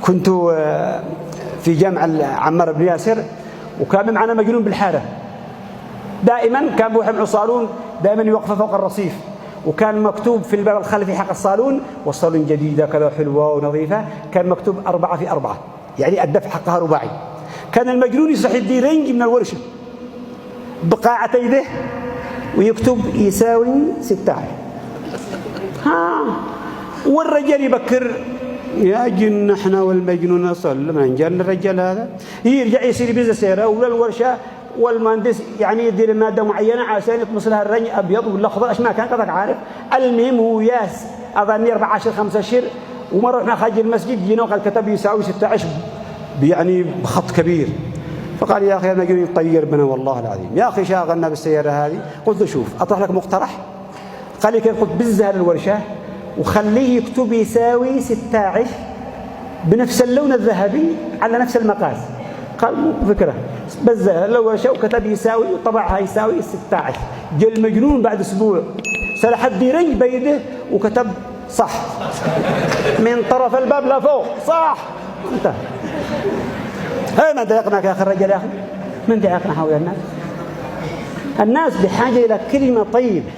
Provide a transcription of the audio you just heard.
كنت في جامع عمار بن ياسر، وكان معنا مجنون بالحارة، دائما كان بروح مع صالون، دائما يوقف فوق الرصيف، وكان مكتوب في الباب الخلفي حق الصالون: والصالون جديدة كذا حلوة ونظيفة، كان مكتوب 4 في 4، يعني الدفع حقها رباعي. كان المجنون يصحي الديرنج من الورشة بقاعة يده ويكتب يساوي 16. والرجال يبكر: يا جن احنا والمجنون صل من جن الرجال هذا، يرجع يصير بيزا سيرة ولا الورشة، والمهندس يعني يدير مادة معينة عشان يطمس لها الرنج أبيض ولا أخضر، إيش ما كان قدك عارف. المهم هو ياس أظني 14 15 ومرة رحنا خارج المسجد جينا وقال كتب يساوي 16 يعني بخط كبير. فقال: يا أخي أنا جاي طير بنا والله العظيم، يا أخي شاغلنا بالسيارة هذه. قلت له: شوف أطرح لك مقترح. قال لي: كيف؟ قلت: بزها للورشة وخليه يكتب يساوي 16 بنفس اللون الذهبي على نفس المقاس. قال: مو فكرة. بزها للورشة وكتب يساوي وطبعها يساوي 16. جاء المجنون بعد أسبوع سلح الديرنج بيده وكتب صح من طرف الباب لفوق صح. انتهى. هاي ما ضايقناك يا أخي الرجال يا أخي، من ضايقنا هؤلاء الناس. الناس بحاجة إلى كلمة طيبة.